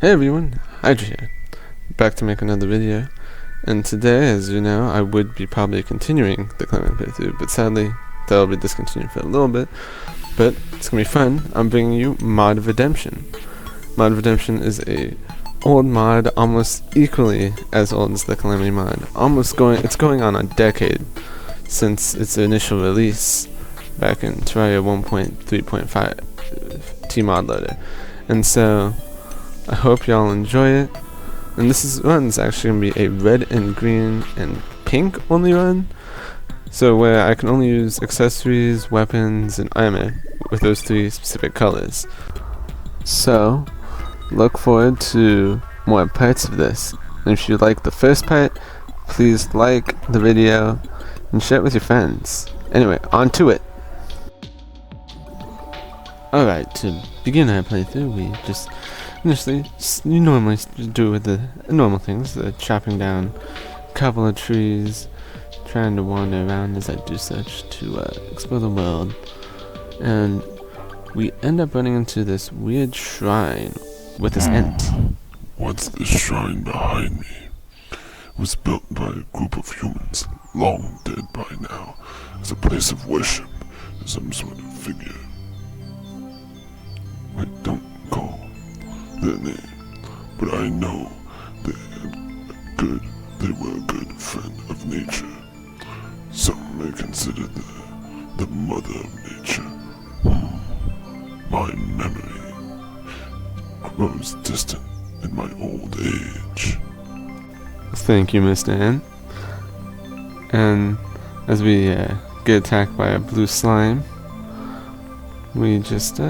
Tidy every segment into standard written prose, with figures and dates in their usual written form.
Hey everyone, Hydra here, back to make another video, and today, as you know, I would be probably continuing the climbing playthrough, but sadly, that'll be discontinued for a little bit, but it's gonna be fun. I'm bringing you Mod Redemption. Mod Redemption is a old mod, almost equally as old as the Calamity mod, it's going on a decade since its initial release back in Terraria 1.3.5 T-Mod loader, and so I hope y'all enjoy it. And this run's actually going to be a red and green and pink only run, so where I can only use accessories, weapons, and armor with those three specific colors. So look forward to more parts of this, and if you like the first part, please like the video and share it with your friends. Anyway, on to it. Alright, to begin our playthrough, we just initially, you normally do with the normal things, the chopping down a couple of trees, trying to wander around as I do such to explore the world, and we end up running into this weird shrine with this ent. What's this shrine behind me? It was built by a group of humans, long dead by now, as a place of worship, as some sort of figure. I don't call their name, but I know they were a good friend of nature. Some may consider the mother of nature. My memory grows distant in my old age. Thank you, Mr. Ant. And as we get attacked by a blue slime, we just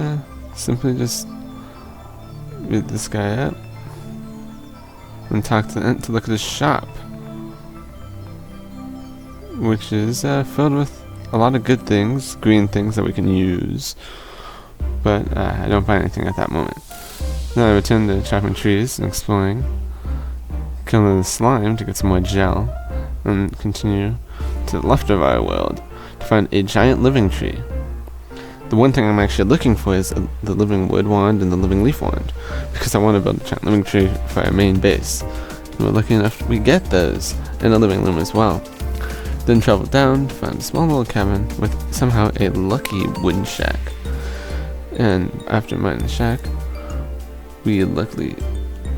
simply just beat this guy up and talk to the ant to look at his shop, which is filled with a lot of good things, green things that we can use, but I don't find anything at that moment. Then I return to chopping trees and exploring, killing the slime to get some more gel, and continue to the left of our world to find a giant living tree. The one thing I'm actually looking for is the living wood wand and the living leaf wand, because I want to build a giant living tree for our main base. And we're lucky enough we get those in a living loom as well. Then travel down to find a small little cabin with somehow a lucky wooden shack. And after mining the shack, we luckily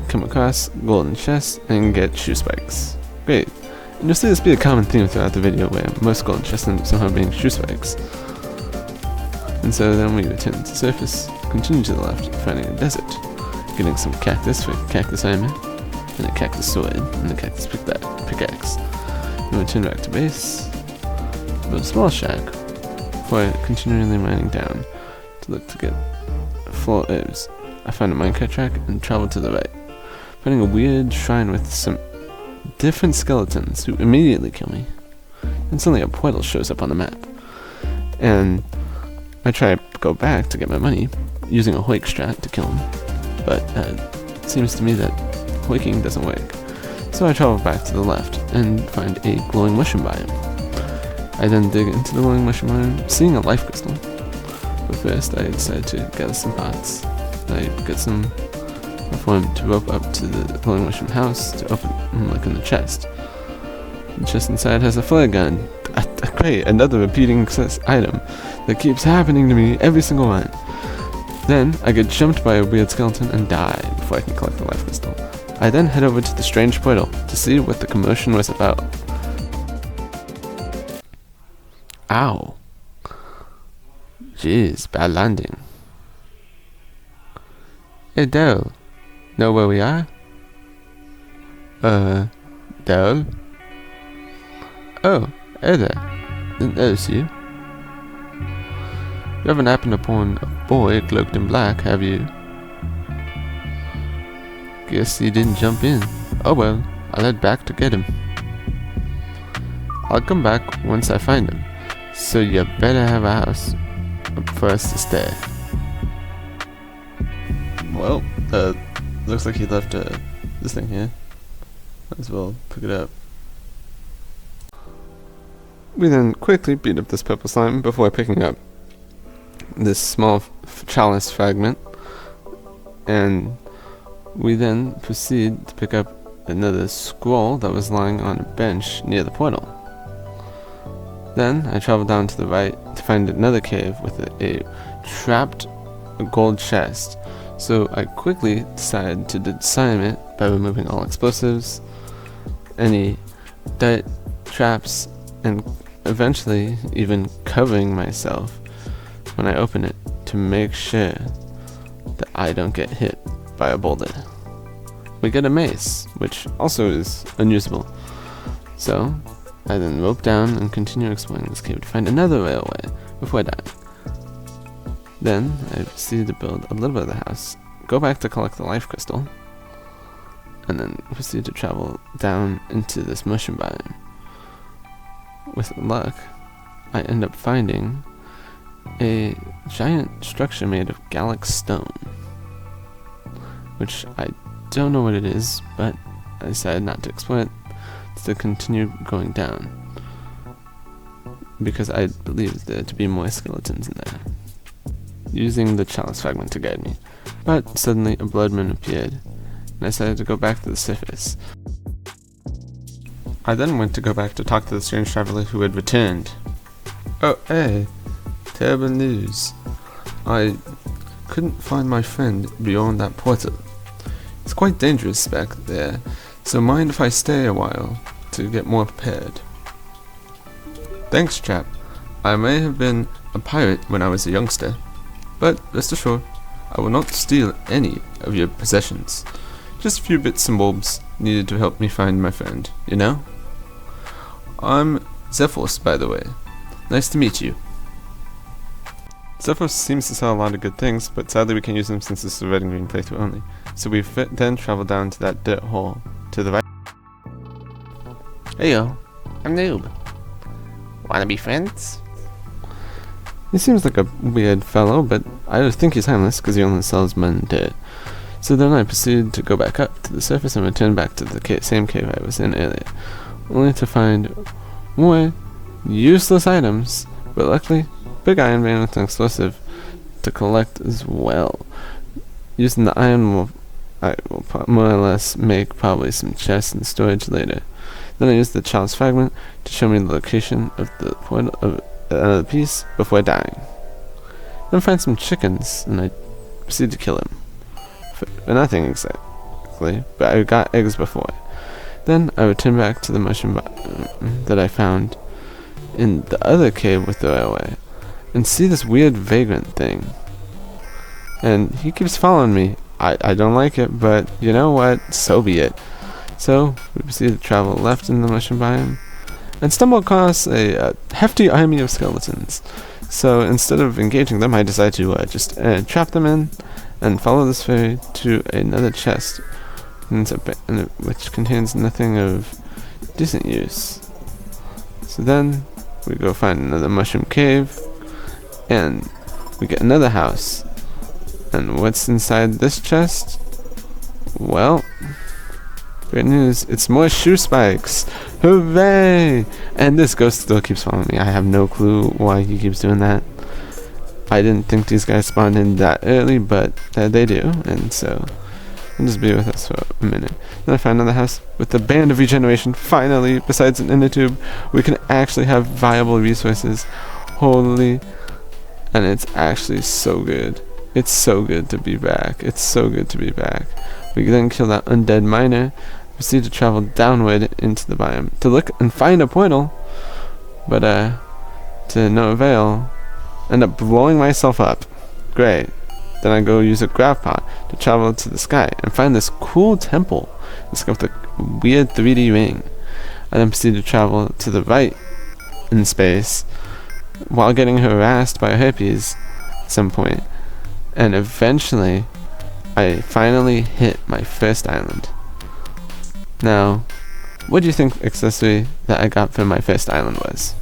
come across golden chests and get shoe spikes. Great. And you'll see this be a common theme throughout the video, where most golden chests end up somehow being shoe spikes. And so then we return to the surface, continue to the left, finding a desert, getting some cactus for cactus armor, and a cactus sword, and a cactus pickaxe. We return back to base, build a small shack, before continually mining down to look to get floor herbs. I find a minecart track and travel to the right, finding a weird shrine with some different skeletons who immediately kill me. And suddenly a portal shows up on the map, and I try to go back to get my money, using a hoik strat to kill him, but it seems to me that hoiking doesn't work. So I travel back to the left and find a glowing mushroom biome. I then dig into the glowing mushroom biome, seeing a life crystal. But first I decide to gather some pots. I get some form to rope up to the glowing mushroom house to open and look in the chest. The chest inside has a flare gun. Great, another repeating item that keeps happening to me every single one. Then I get jumped by a weird skeleton and die before I can collect the life crystal. I then head over to the strange portal to see what the commotion was about. Ow. Jeez, bad landing. Hey Daryl, know where we are? Daryl? Oh, hey there. Didn't notice you. You haven't happened upon a boy cloaked in black, have you? Guess he didn't jump in. Oh well, I'll head back to get him. I'll come back once I find him, so you better have a house for us to stay. Well, looks like he left this thing here. Might as well pick it up. We then quickly beat up this purple slime before picking up this small chalice fragment, and We then proceed to pick up another scroll that was lying on a bench near the portal. Then I travel down to the right to find another cave with a trapped gold chest, so I quickly decide to disarm it by removing all explosives, any dirt, traps, and eventually even covering myself when I open it to make sure that I don't get hit by a boulder. We get a mace, which also is unusable. So I then rope down and continue exploring this cave to find another railway before dying. Then I proceed to build a little bit of the house, go back to collect the life crystal, and then proceed to travel down into this mushroom biome. With luck, I end up finding a giant structure made of Gallic stone, which I don't know what it is, but I decided not to explore it, to continue going down, because I believed there to be more skeletons in there, using the chalice fragment to guide me. But suddenly a bloodman appeared, and I decided to go back to the surface. I then went to go back to talk to the strange traveler who had returned. Oh, hey, terrible news. I couldn't find my friend beyond that portal. It's quite dangerous back there, so mind if I stay a while to get more prepared. Thanks, chap. I may have been a pirate when I was a youngster, but rest assured, I will not steal any of your possessions. Just a few bits and bobs needed to help me find my friend, you know? I'm Xeolt, by the way. Nice to meet you. Xeolt seems to sell a lot of good things, but sadly we can't use them since this is a red and green playthrough only. So we then travel down to that dirt hole to the right. Hey yo, I'm Noob. Wanna be friends? He seems like a weird fellow, but I think he's harmless because he only sells mud and dirt. So then I proceed to go back up to the surface and return back to the same cave I was in earlier, only to find more useless items, but luckily, big iron vein with an explosive to collect as well. Using the iron I will more or less make probably some chests and storage later. Then I use the chalice fragment to show me the location of the point of another piece before dying. Then find some chickens and I proceed to kill him. For nothing exactly, but I got eggs before. Then I return back to the mushroom that I found in the other cave with the railway and see this weird vagrant thing. And he keeps following me. I don't like it, but you know what? So be it. So we proceed to travel left in the mushroom biome and stumble across a hefty army of skeletons. So instead of engaging them, I decide to just trap them in and follow this fairy to another chest, which contains nothing of decent use. So then we go find another mushroom cave, and we get another house. And what's inside this chest? Well, great news, it's more shoe spikes! Hooray! And this ghost still keeps following me. I have no clue why he keeps doing that. I didn't think these guys spawned in that early, but they do, and so they'll just be with us for a minute. Then I found another house with a band of regeneration. Finally, besides an inner tube, we can actually have viable resources. Holy, and it's actually so good. It's so good to be back. It's so good to be back. We then kill that undead miner, proceed to travel downward into the biome to look and find a portal, but to no avail. End up blowing myself up. Great. Then I go use a grav pod to travel to the sky and find this cool temple. This guy with a weird 3D ring. I then proceed to travel to the right in space while getting harassed by herpes at some point. And eventually, I finally hit my first island. Now, what do you think accessory that I got for my first island was?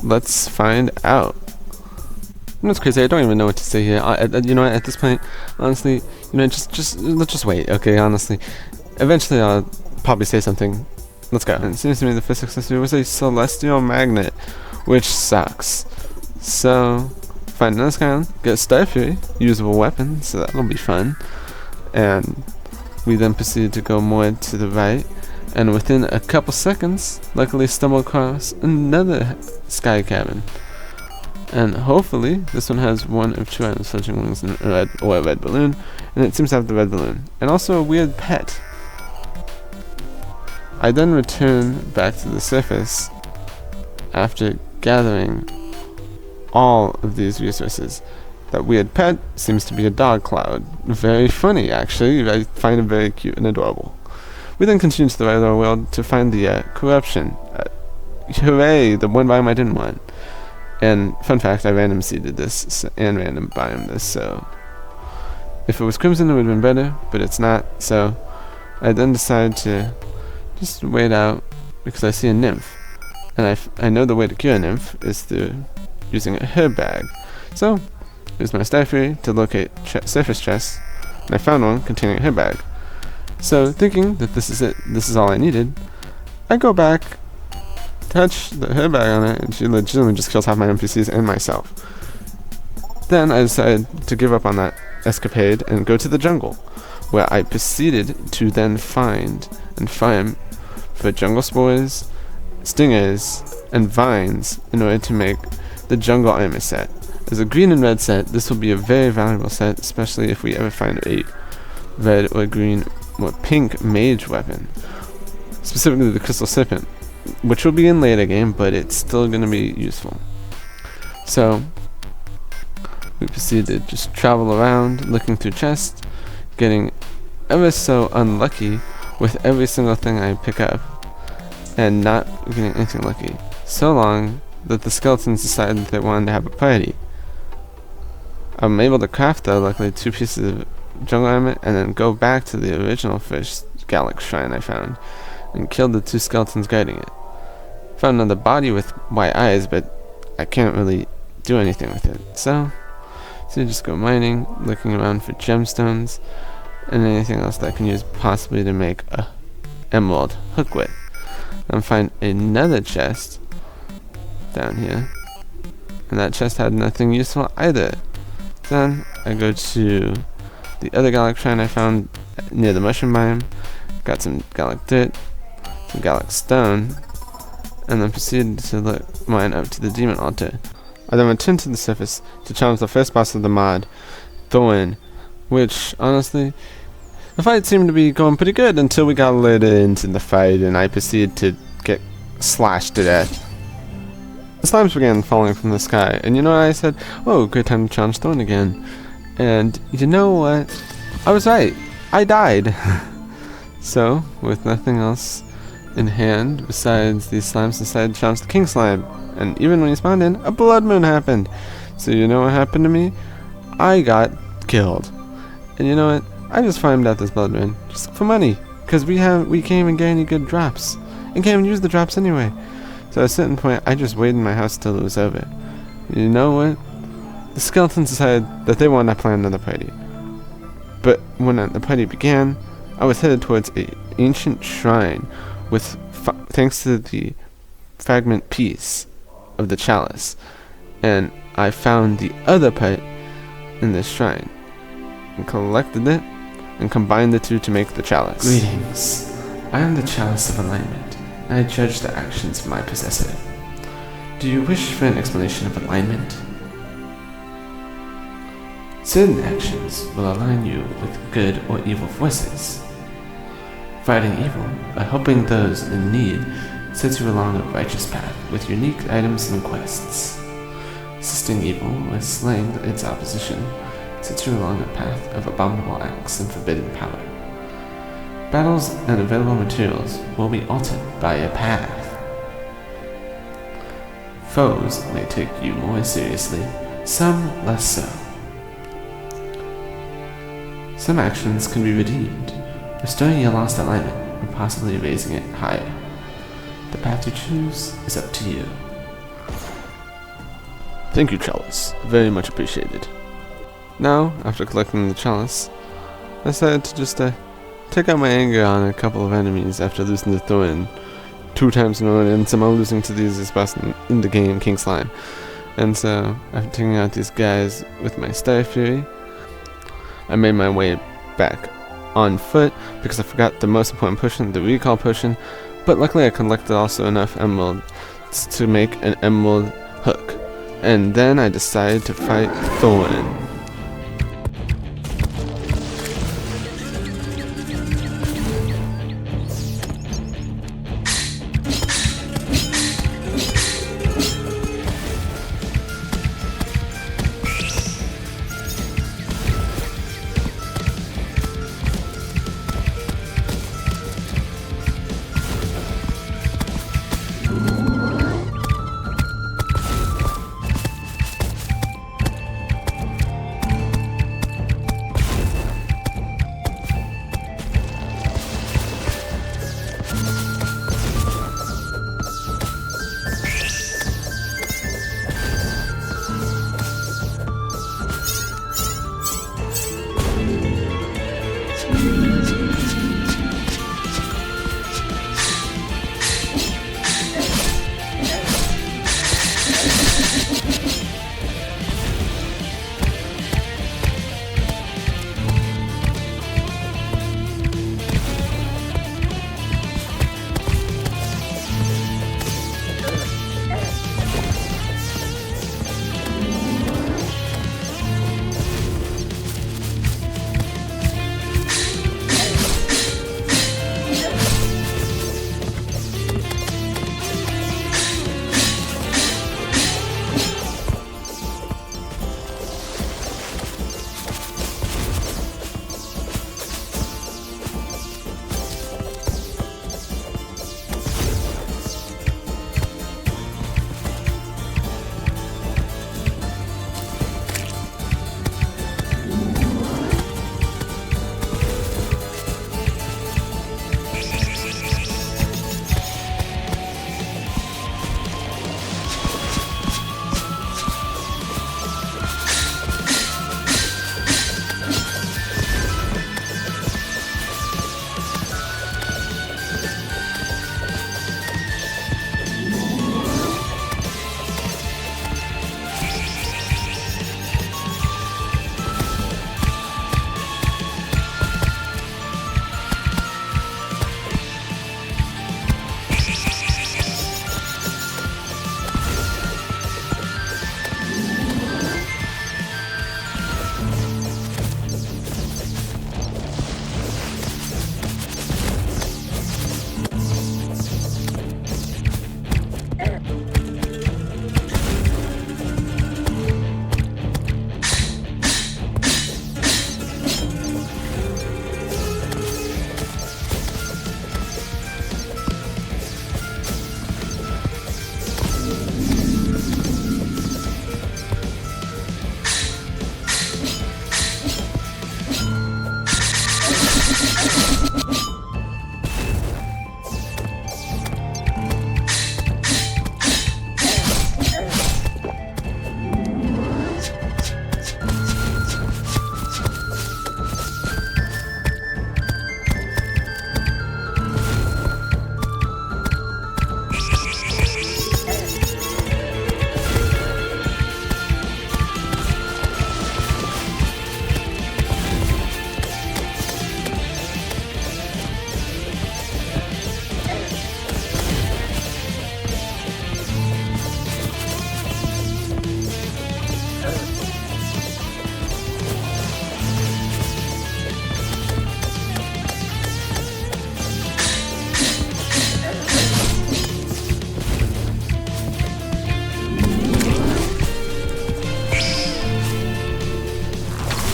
Let's find out. It's crazy. I don't even know what to say here. You know what? At this point, honestly, let's just wait. Okay, honestly, eventually I'll probably say something. Let's go. And it seems to me the first accessory was a celestial magnet, which sucks. So find another skyline, get a Star Fury, usable weapon, so that'll be fun. and we then proceeded to go more to the right, and within a couple seconds, luckily stumbled across another sky cabin. And hopefully, this one has one of two items, fledgling wings and a red balloon, and it seems to have the red balloon, and also a weird pet. I then return back to the surface after gathering all of these resources. That weird pet seems to be a dog cloud. Very funny, actually. I find it very cute and adorable. We then continue to the right of our world to find the corruption. Hooray, the one biome I didn't want. And fun fact, I random seeded this and random biome this, so if it was crimson it would have been better, but it's not, so I then decided to just wait out because I see a nymph. And I know the way to cure a nymph is through using a herb bag. So, use my Star Fury to locate surface chests, and I found one containing a herb bag. So, thinking that this is it, this is all I needed, I go back, touch the herb bag on it, and she legitimately just kills half my NPCs and myself. Then I decided to give up on that escapade and go to the jungle, where I proceeded to then find and farm for jungle spores, stingers, and vines in order to make the jungle armor set. As a green and red set, this will be a very valuable set, especially if we ever find a red or green or pink mage weapon, specifically the Crystal Serpent, which will be in later game, but it's still going to be useful. So we proceed to just travel around, looking through chests, getting ever so unlucky with every single thing I pick up, and not getting anything lucky. So long that the skeletons decided that they wanted to have a party. I'm able to craft, though, luckily, 2 pieces of jungle armor, and then go back to the original first Gallic shrine I found, and killed the 2 skeletons guarding it. Found another body with white eyes, but I can't really do anything with it. So you just go mining, looking around for gemstones, and anything else that I can use possibly to make a emerald hook with. Then find another chest down here, and that chest had nothing useful either. Then I go to the other Gallic shrine I found near the mushroom biome, got some Gallic dirt, some Gallic stone, and then proceeded to mine up to the demon altar. I then returned to the surface to challenge the first boss of the mod, Thorn, which, honestly, the fight seemed to be going pretty good until we got later into the fight and I proceeded to get slashed to death. The slimes began falling from the sky, and you know what I said? Oh, good time to challenge Thorn again. And you know what? I was right. I died. So, with nothing else in hand besides these slimes, decided to challenge the king slime. And even when he spawned in, a blood moon happened. So you know what happened to me? I got killed. And you know what? I just farmed out this blood moon just for money, because we can't even get any good drops, and can't even use the drops anyway. So at a certain point, I just waited in my house till it was over. You know what? The skeletons decided that they wanted to plan another party. But when the party began, I was headed towards an ancient shrine with, thanks to the fragment piece of the chalice, and I found the other part in this shrine, and collected it, and combined the two to make the chalice. Greetings. I am the Chalice of Alignment, and I judge the actions of my possessor. Do you wish for an explanation of alignment? Certain actions will align you with good or evil forces. Fighting evil by helping those in need sets you along a righteous path with unique items and quests. Assisting evil or slaying its opposition sets you along a path of abominable acts and forbidden power. Battles and available materials will be altered by your path. Foes may take you more seriously, some less so. Some actions can be redeemed, restoring your lost alignment and possibly raising it higher. The path you choose is up to you. Thank you, Chalice. Very much appreciated. Now, after collecting the chalice, I decided to just take out my anger on a couple of enemies after losing to Thorn 2 times in a row, and somehow losing to these boss in the game, King Slime. And so, after taking out these guys with my Star Fury, I made my way back on foot because I forgot the most important potion, the recall potion, but luckily I collected also enough emeralds to make an emerald hook. And then I decided to fight Thorn.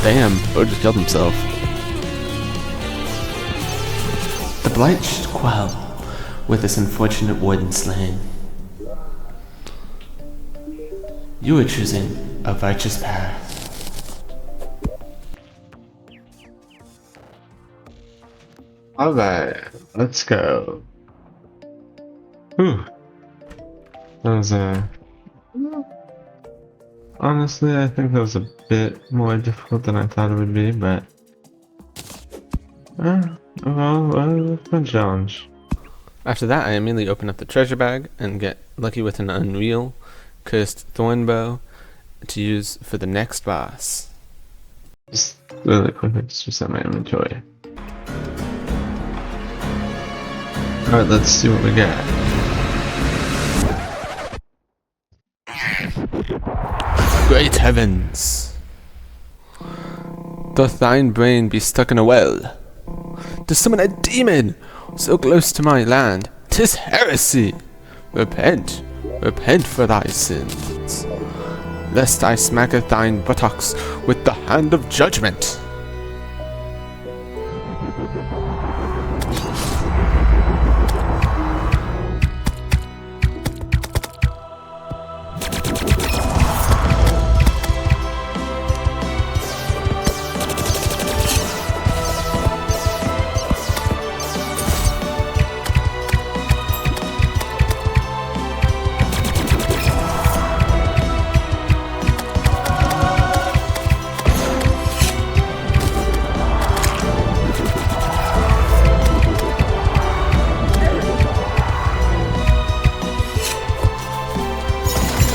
Damn, Bo just killed himself. The blight should quell with this unfortunate warden slain. You are choosing a righteous path. Alright, let's go. Whew. That was honestly, I think that was a bit more difficult than I thought it would be, but well, it's been a challenge. After that, I immediately open up the treasure bag and get lucky with an unreal cursed thorn bow to use for the next boss. Just really quick, I just reset my inventory. Alright, let's see what we got. Great heavens! Doth thine brain be stuck in a well? To summon a demon so close to my land, 'tis heresy! Repent, repent for thy sins, lest I smacketh thine buttocks with the hand of judgment.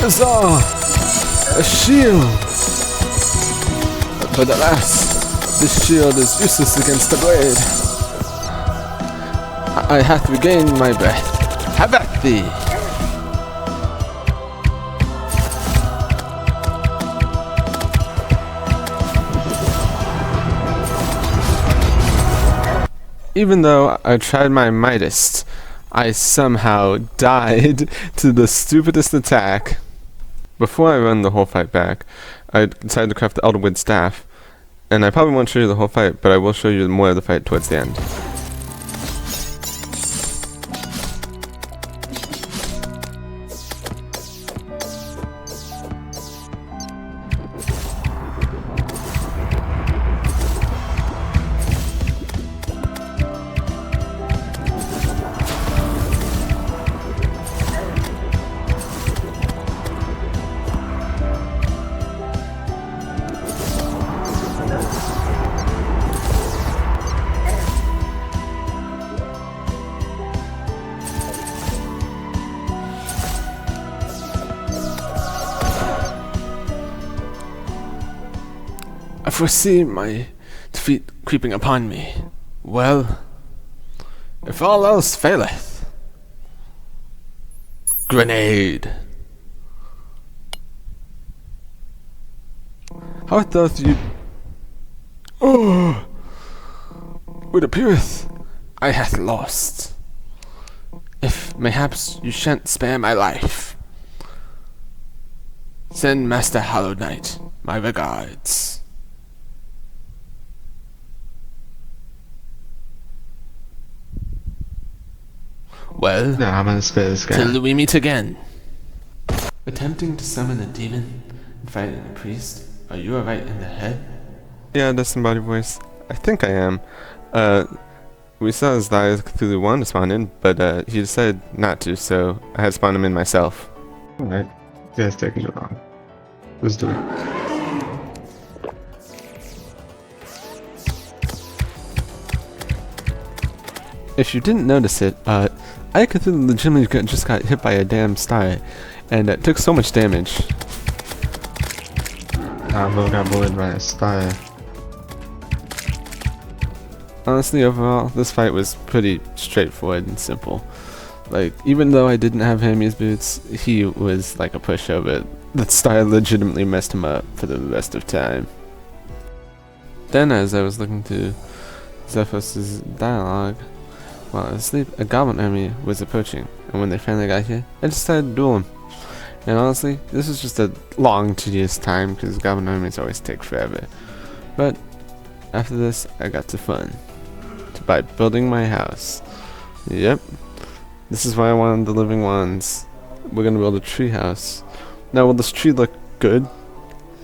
Huzzah! A shield! But alas, this shield is useless against the blade. I hath regained my breath. Have at thee! Even though I tried my mightest, I somehow died to the stupidest attack. Before I run the whole fight back, I decided to craft the Elderwood staff, and I probably won't show you the whole fight, but I will show you more of the fight towards the end. I foresee my defeat creeping upon me. Well, if all else faileth, grenade. How doth you... Oh! It appeareth I hath lost. If mayhaps you shan't spare my life, send Master Hallowed Knight my regards. Well, No, I'm gonna spare this guy. till we meet again. Attempting to summon a demon and fighting a priest? Are you alright in the head? Yeah, disembodied voice. I think I am. We saw his eyes Cthulhu wanted to spawn in, but he decided not to, so I had to spawn him in myself. Alright. You guys taking too long. Let's do it. If you didn't notice it, I Cthulhu legitimately just got hit by a damn star, and it took so much damage. Bo got bullied by a star. Honestly, overall, this fight was pretty straightforward and simple. Like, even though I didn't have Hermes boots, he was like a pushover. That star legitimately messed him up for the rest of time. Then, as I was looking to Zephos' dialogue, while I was asleep, a goblin army was approaching, and when they finally got here, I decided to duel him. And honestly, this was just a long, tedious time, because goblin armies always take forever. But, after this, I got to fun. By building my house. Yep. This is why I wanted the living wands. We're gonna build a tree house. Now, will this tree look good?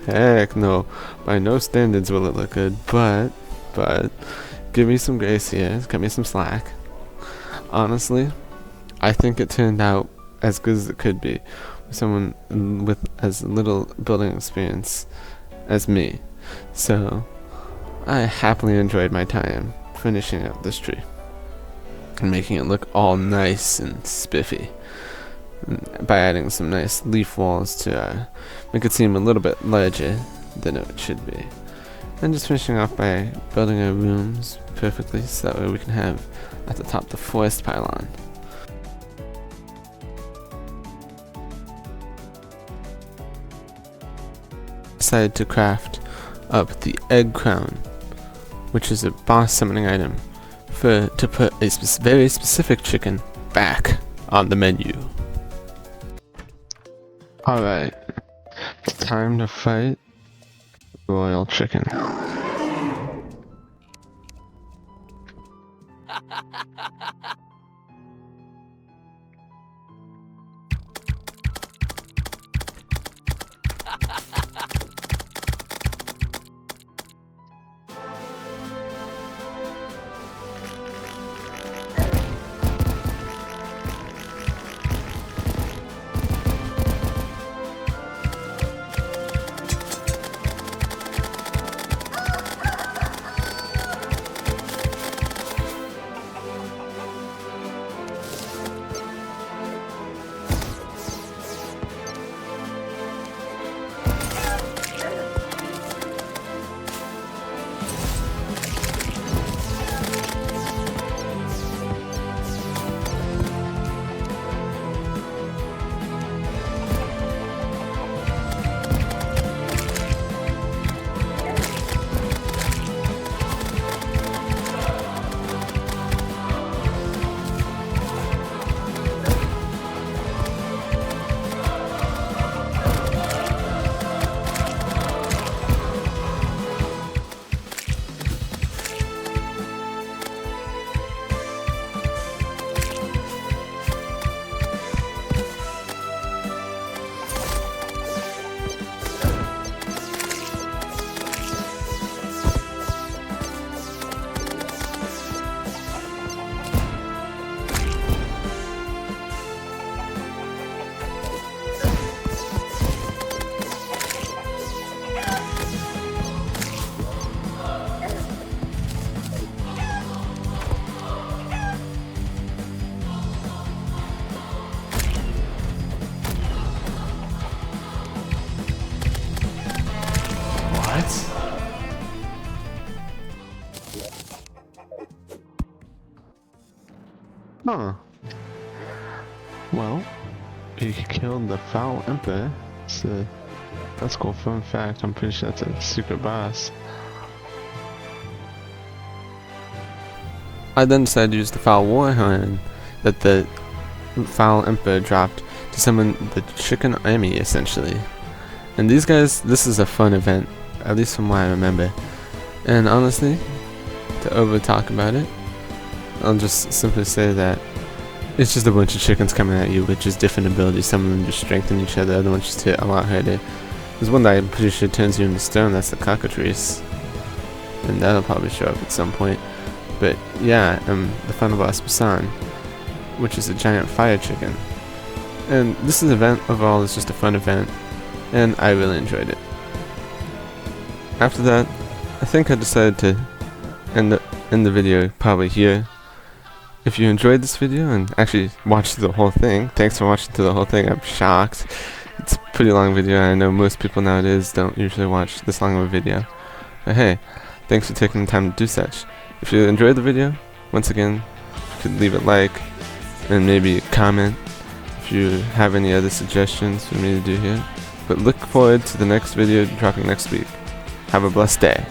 Heck no. By no standards will it look good, but, give me some grace here, cut me some slack. Honestly, I think it turned out as good as it could be with someone with as little building experience as me. So, I happily enjoyed my time finishing up this tree and making it look all nice and spiffy by adding some nice leaf walls to make it seem a little bit larger than it should be. And just finishing off by building our rooms perfectly so that way we can have at the top the forest pylon. Decided to craft up the egg crown, which is a boss summoning item to put a very specific chicken back on the menu. Alright, it's time to fight royal chicken. Huh. Well, he killed the Fowl Emperor. So that's cool. Fun fact, I'm pretty sure that's a secret boss. I then decided to use the Fowl Warhorn that the Fowl Emperor dropped to summon the Chicken Army, essentially. And these guys, this is a fun event, at least from what I remember. And honestly, to over talk about it, I'll just simply say that it's just a bunch of chickens coming at you with just different abilities. Some of them just strengthen each other, other ones just hit a lot harder. There's one that I'm pretty sure turns you into stone, that's the cockatrice. And that'll probably show up at some point. But yeah, the final boss Basan, which is a giant fire chicken. And this event overall is just a fun event, and I really enjoyed it. After that, I think I decided to end the video probably here. If you enjoyed this video and actually watched the whole thing, thanks for watching through the whole thing. I'm shocked. It's a pretty long video, and I know most people nowadays don't usually watch this long of a video. But hey, thanks for taking the time to do such. If you enjoyed the video, once again, you could leave a like and maybe comment if you have any other suggestions for me to do here. But look forward to the next video dropping next week. Have a blessed day.